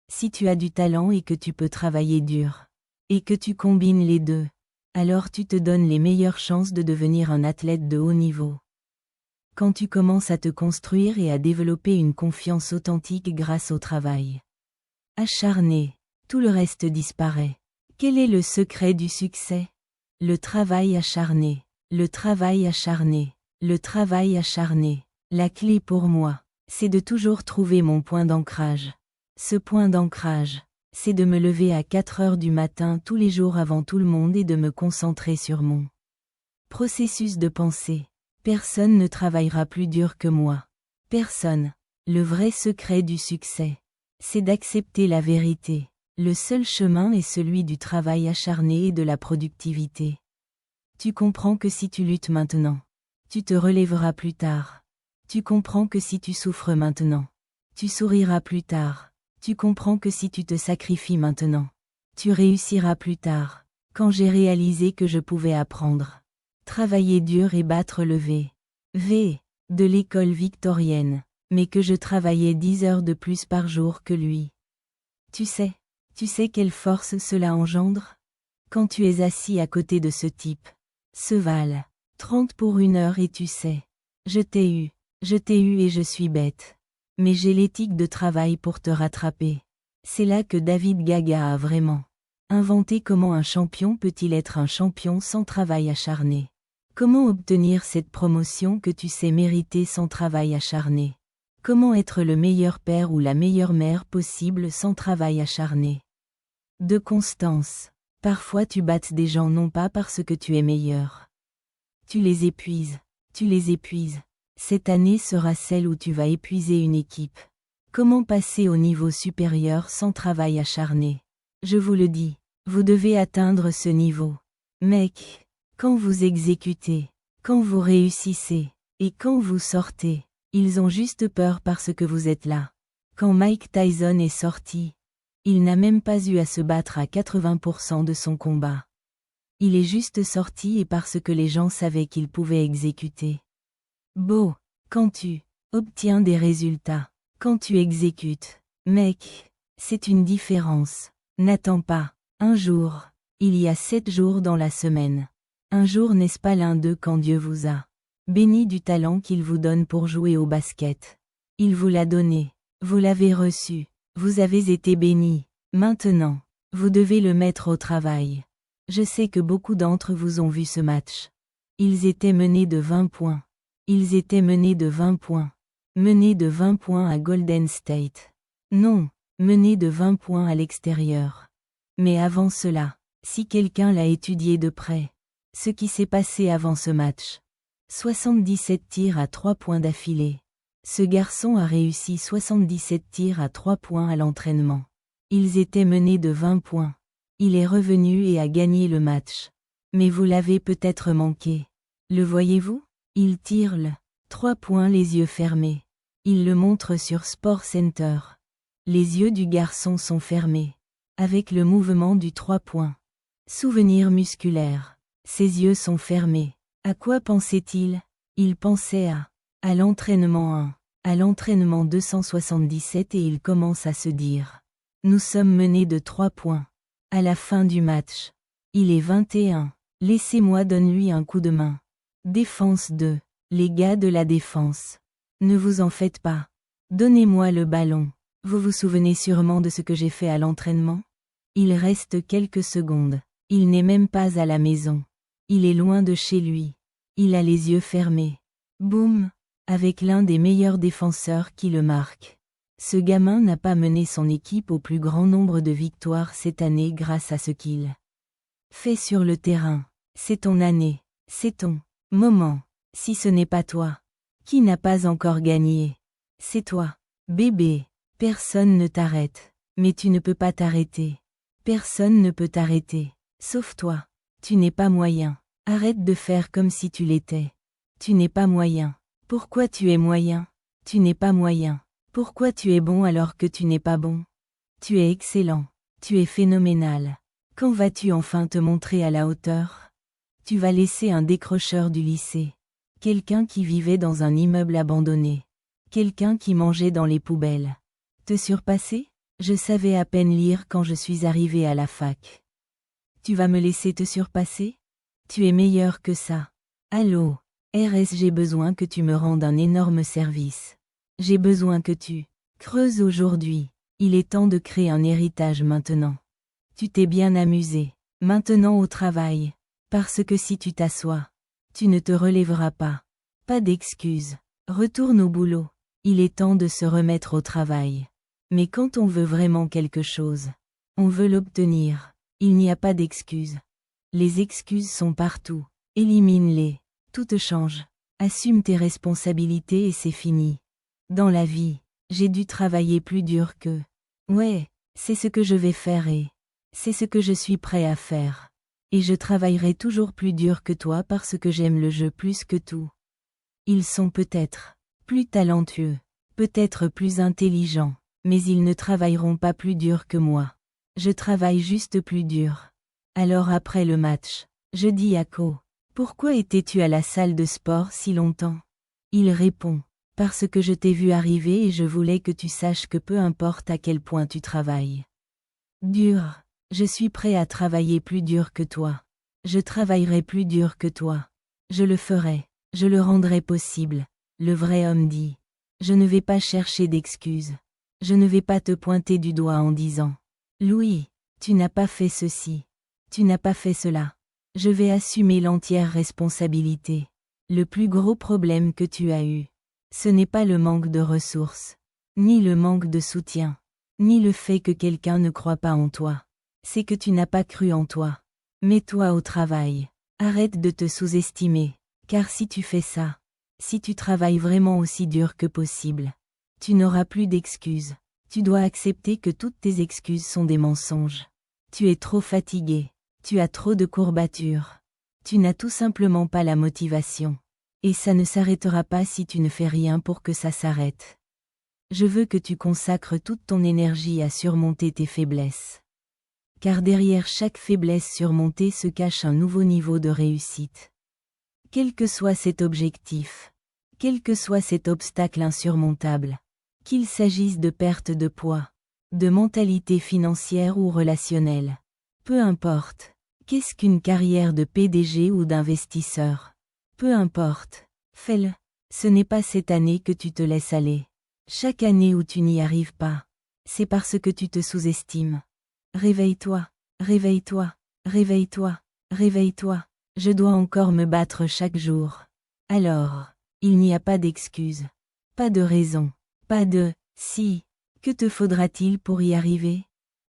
Si tu as du talent et que tu peux travailler dur, et que tu combines les deux, alors tu te donnes les meilleures chances de devenir un athlète de haut niveau. Quand tu commences à te construire et à développer une confiance authentique grâce au travail acharné, tout le reste disparaît. Quel est le secret du succès? Le travail acharné, le travail acharné, le travail acharné. La clé pour moi, c'est de toujours trouver mon point d'ancrage. Ce point d'ancrage, c'est de me lever à 4 heures du matin tous les jours avant tout le monde et de me concentrer sur mon processus de pensée. Personne ne travaillera plus dur que moi. Personne. Le vrai secret du succès, c'est d'accepter la vérité. Le seul chemin est celui du travail acharné et de la productivité. Tu comprends que si tu luttes maintenant, tu te relèveras plus tard. Tu comprends que si tu souffres maintenant, tu souriras plus tard. Tu comprends que si tu te sacrifies maintenant, tu réussiras plus tard. Quand j'ai réalisé que je pouvais apprendre, travailler dur et battre le V de l'école victorienne, mais que je travaillais 10 heures de plus par jour que lui. Tu sais quelle force cela engendre? Quand tu es assis à côté de ce type, ce Val, 30 pour 1 heure et tu sais, je t'ai eu et je suis bête. Mais j'ai l'éthique de travail pour te rattraper. C'est là que David Gaga a vraiment inventé comment un champion peut-il être un champion sans travail acharné. Comment obtenir cette promotion que tu sais mériter sans travail acharné. Comment être le meilleur père ou la meilleure mère possible sans travail acharné. De constance. Parfois tu battes des gens non pas parce que tu es meilleur. Tu les épuises. Cette année sera celle où tu vas épuiser une équipe. Comment passer au niveau supérieur sans travail acharné? Je vous le dis, vous devez atteindre ce niveau. Mec, quand vous exécutez, quand vous réussissez, et quand vous sortez, ils ont juste peur parce que vous êtes là. Quand Mike Tyson est sorti, il n'a même pas eu à se battre à 80% de son combat. Il est juste sorti et parce que les gens savaient qu'il pouvait exécuter. Quand tu obtiens des résultats, quand tu exécutes, mec, c'est une différence. N'attends pas. Un jour, il y a 7 jours dans la semaine. Un jour n'est-ce pas l'un d'eux quand Dieu vous a béni du talent qu'il vous donne pour jouer au basket. Il vous l'a donné. Vous l'avez reçu. Vous avez été béni. Maintenant, vous devez le mettre au travail. Je sais que beaucoup d'entre vous ont vu ce match. Ils étaient menés de 20 points. Menés de 20 points à Golden State. Non, menés de 20 points à l'extérieur. Mais avant cela, si quelqu'un l'a étudié de près, ce qui s'est passé avant ce match. 77 tirs à 3 points d'affilée. Ce garçon a réussi 77 tirs à 3 points à l'entraînement. Ils étaient menés de 20 points. Il est revenu et a gagné le match. Mais vous l'avez peut-être manqué. Le voyez-vous? Il tire le 3 points les yeux fermés. Il le montre sur Sport Center. Les yeux du garçon sont fermés. Avec le mouvement du 3 points. Souvenir musculaire. Ses yeux sont fermés. À quoi pensait-il? Il pensait à l'entraînement 1, à l'entraînement 277 et il commence à se dire. Nous sommes menés de 3 points. À la fin du match. Il est 21. Laissez-moi donne-lui un coup de main. Défense 2. Les gars de la défense. Ne vous en faites pas. Donnez-moi le ballon. Vous vous souvenez sûrement de ce que j'ai fait à l'entraînement? Il reste quelques secondes. Il n'est même pas à la maison. Il est loin de chez lui. Il a les yeux fermés. Boum! Avec l'un des meilleurs défenseurs qui le marque. Ce gamin n'a pas mené son équipe au plus grand nombre de victoires cette année grâce à ce qu'il fait sur le terrain. C'est ton année. C'est ton moment. Si ce n'est pas toi, qui n'a pas encore gagné? C'est toi. Bébé. Personne ne t'arrête. Mais tu ne peux pas t'arrêter. Personne ne peut t'arrêter. Sauf toi. Tu n'es pas moyen. Arrête de faire comme si tu l'étais. Tu n'es pas moyen. Pourquoi tu es moyen? Tu n'es pas moyen. Pourquoi tu es bon alors que tu n'es pas bon? Tu es excellent. Tu es phénoménal. Quand vas-tu enfin te montrer à la hauteur? Tu vas laisser un décrocheur du lycée. Quelqu'un qui vivait dans un immeuble abandonné. Quelqu'un qui mangeait dans les poubelles. Te surpasser? Je savais à peine lire quand je suis arrivé à la fac. Tu vas me laisser te surpasser? Tu es meilleur que ça. Allô, RS, j'ai besoin que tu me rendes un énorme service. J'ai besoin que tu creuses aujourd'hui. Il est temps de créer un héritage maintenant. Tu t'es bien amusé. Maintenant au travail. Parce que si tu t'assois, tu ne te relèveras pas. Pas d'excuses. Retourne au boulot. Il est temps de se remettre au travail. Mais quand on veut vraiment quelque chose, on veut l'obtenir. Il n'y a pas d'excuses. Les excuses sont partout. Élimine-les. Tout change. Assume tes responsabilités et c'est fini. Dans la vie, j'ai dû travailler plus dur que. Ouais, c'est ce que je vais faire et c'est ce que je suis prêt à faire. Et je travaillerai toujours plus dur que toi parce que j'aime le jeu plus que tout. Ils sont peut-être plus talentueux, peut-être plus intelligents, mais ils ne travailleront pas plus dur que moi. Je travaille juste plus dur. Alors après le match, je dis à Ko, pourquoi étais-tu à la salle de sport si longtemps? Il répond, parce que je t'ai vu arriver et je voulais que tu saches que peu importe à quel point tu travailles dur, je suis prêt à travailler plus dur que toi. Je travaillerai plus dur que toi. Je le ferai, je le rendrai possible. Le vrai homme dit, je ne vais pas chercher d'excuses. Je ne vais pas te pointer du doigt en disant, Louis, tu n'as pas fait ceci. Tu n'as pas fait cela. Je vais assumer l'entière responsabilité. Le plus gros problème que tu as eu, ce n'est pas le manque de ressources, ni le manque de soutien, ni le fait que quelqu'un ne croit pas en toi. C'est que tu n'as pas cru en toi. Mets-toi au travail. Arrête de te sous-estimer, car si tu fais ça, si tu travailles vraiment aussi dur que possible, tu n'auras plus d'excuses. Tu dois accepter que toutes tes excuses sont des mensonges. Tu es trop fatigué. Tu as trop de courbatures. Tu n'as tout simplement pas la motivation. Et ça ne s'arrêtera pas si tu ne fais rien pour que ça s'arrête. Je veux que tu consacres toute ton énergie à surmonter tes faiblesses. Car derrière chaque faiblesse surmontée se cache un nouveau niveau de réussite. Quel que soit cet objectif, quel que soit cet obstacle insurmontable, qu'il s'agisse de perte de poids, de mentalité financière ou relationnelle, peu importe. Qu'est-ce qu'une carrière de PDG ou d'investisseur? Peu importe. Fais-le. Ce n'est pas cette année que tu te laisses aller. Chaque année où tu n'y arrives pas, c'est parce que tu te sous-estimes. Réveille-toi, réveille-toi, réveille-toi, réveille-toi. Je dois encore me battre chaque jour. Alors, il n'y a pas d'excuse. Pas de raison. Pas de « si ». Que te faudra-t-il pour y arriver?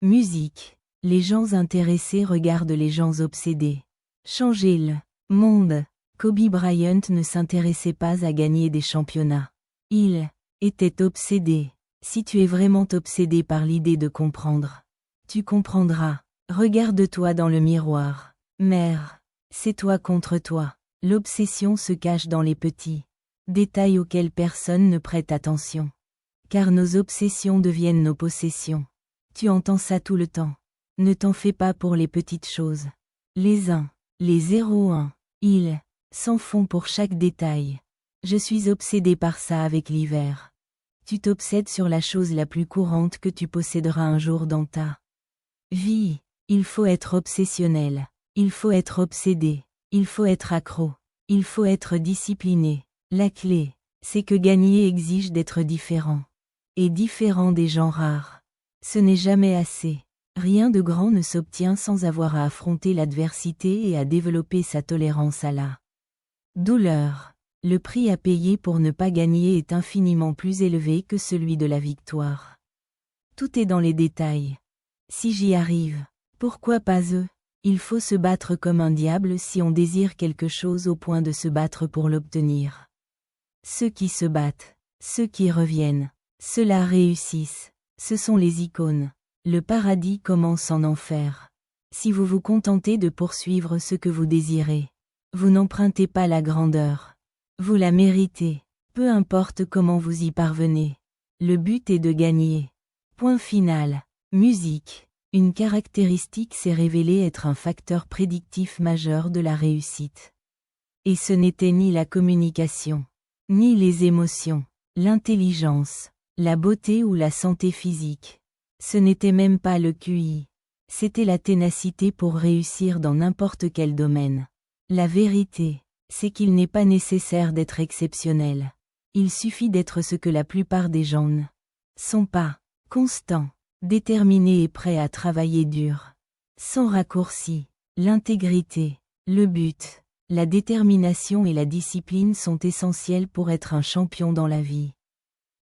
Musique. Les gens intéressés regardent les gens obsédés. Changer le monde. Kobe Bryant ne s'intéressait pas à gagner des championnats. Il était obsédé. Si tu es vraiment obsédé par l'idée de comprendre, tu comprendras. Regarde-toi dans le miroir. Mère, c'est toi contre toi. L'obsession se cache dans les petits détails auxquels personne ne prête attention. Car nos obsessions deviennent nos possessions. Tu entends ça tout le temps. Ne t'en fais pas pour les petites choses. Les 1, les 0,1, ils s'en font pour chaque détail. Je suis obsédé par ça avec l'hiver. Tu t'obsèdes sur la chose la plus courante que tu posséderas un jour dans ta vie. Il faut être obsessionnel. Il faut être obsédé. Il faut être accro. Il faut être discipliné. La clé, c'est que gagner exige d'être différent. Et différent des gens rares. Ce n'est jamais assez. Rien de grand ne s'obtient sans avoir à affronter l'adversité et à développer sa tolérance à la douleur. Le prix à payer pour ne pas gagner est infiniment plus élevé que celui de la victoire. Tout est dans les détails. Si j'y arrive, pourquoi pas eux? Il faut se battre comme un diable si on désire quelque chose au point de se battre pour l'obtenir. Ceux qui se battent, ceux qui reviennent, ceux-là réussissent. Ce sont les icônes. Le paradis commence en enfer. Si vous vous contentez de poursuivre ce que vous désirez, vous n'empruntez pas la grandeur. Vous la méritez, peu importe comment vous y parvenez. Le but est de gagner. Point final. Musique. Une caractéristique s'est révélée être un facteur prédictif majeur de la réussite. Et ce n'était ni la communication, ni les émotions, l'intelligence, la beauté ou la santé physique. Ce n'était même pas le QI. C'était la ténacité pour réussir dans n'importe quel domaine. La vérité, c'est qu'il n'est pas nécessaire d'être exceptionnel. Il suffit d'être ce que la plupart des gens ne sont pas. Constant, déterminé et prêt à travailler dur. Sans raccourci. L'intégrité, le but, la détermination et la discipline sont essentiels pour être un champion dans la vie.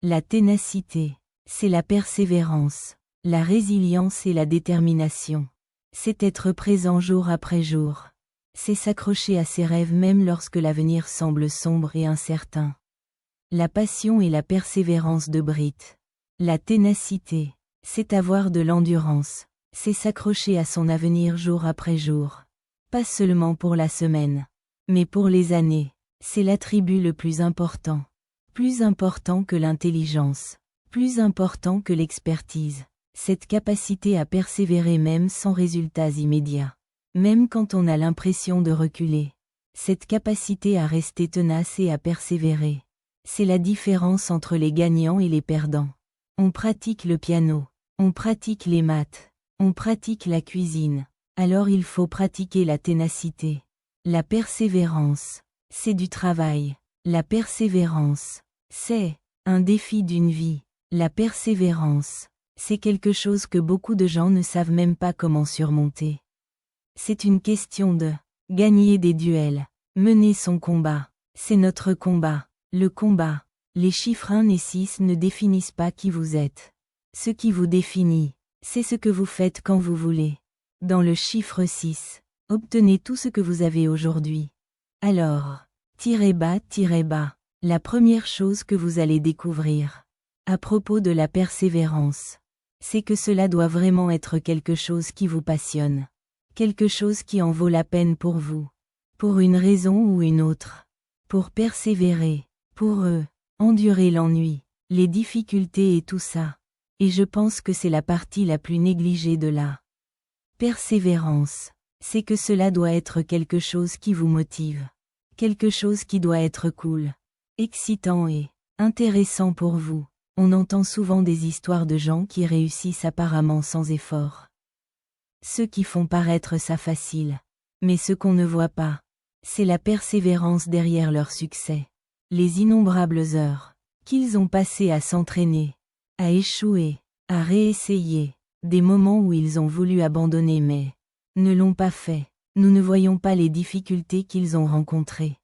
La ténacité, c'est la persévérance, la résilience et la détermination. C'est être présent jour après jour. C'est s'accrocher à ses rêves même lorsque l'avenir semble sombre et incertain. La passion et la persévérance de Brit. La ténacité, c'est avoir de l'endurance, c'est s'accrocher à son avenir jour après jour. Pas seulement pour la semaine, mais pour les années. C'est l'attribut le plus important. Plus important que l'intelligence, plus important que l'expertise. Cette capacité à persévérer même sans résultats immédiats. Même quand on a l'impression de reculer. Cette capacité à rester tenace et à persévérer. C'est la différence entre les gagnants et les perdants. On pratique le piano, on pratique les maths, on pratique la cuisine. Alors il faut pratiquer la ténacité. La persévérance, c'est du travail. La persévérance, c'est un défi d'une vie. La persévérance, c'est quelque chose que beaucoup de gens ne savent même pas comment surmonter. C'est une question de gagner des duels, mener son combat. C'est notre combat, le combat. Les chiffres 1 et 6 ne définissent pas qui vous êtes. Ce qui vous définit, c'est ce que vous faites quand vous voulez. Dans le chiffre 6, obtenez tout ce que vous avez aujourd'hui. Alors, tirez bas, la première chose que vous allez découvrir, à propos de la persévérance, c'est que cela doit vraiment être quelque chose qui vous passionne. Quelque chose qui en vaut la peine pour vous. Pour une raison ou une autre. Pour persévérer. Pour eux. Endurer l'ennui, les difficultés et tout ça. Et je pense que c'est la partie la plus négligée de la persévérance. C'est que cela doit être quelque chose qui vous motive. Quelque chose qui doit être cool, excitant et intéressant pour vous. On entend souvent des histoires de gens qui réussissent apparemment sans effort. Ceux qui font paraître ça facile. Mais ce qu'on ne voit pas, c'est la persévérance derrière leur succès. Les innombrables heures qu'ils ont passées à s'entraîner, à échouer, à réessayer, des moments où ils ont voulu abandonner mais ne l'ont pas fait. Nous ne voyons pas les difficultés qu'ils ont rencontrées.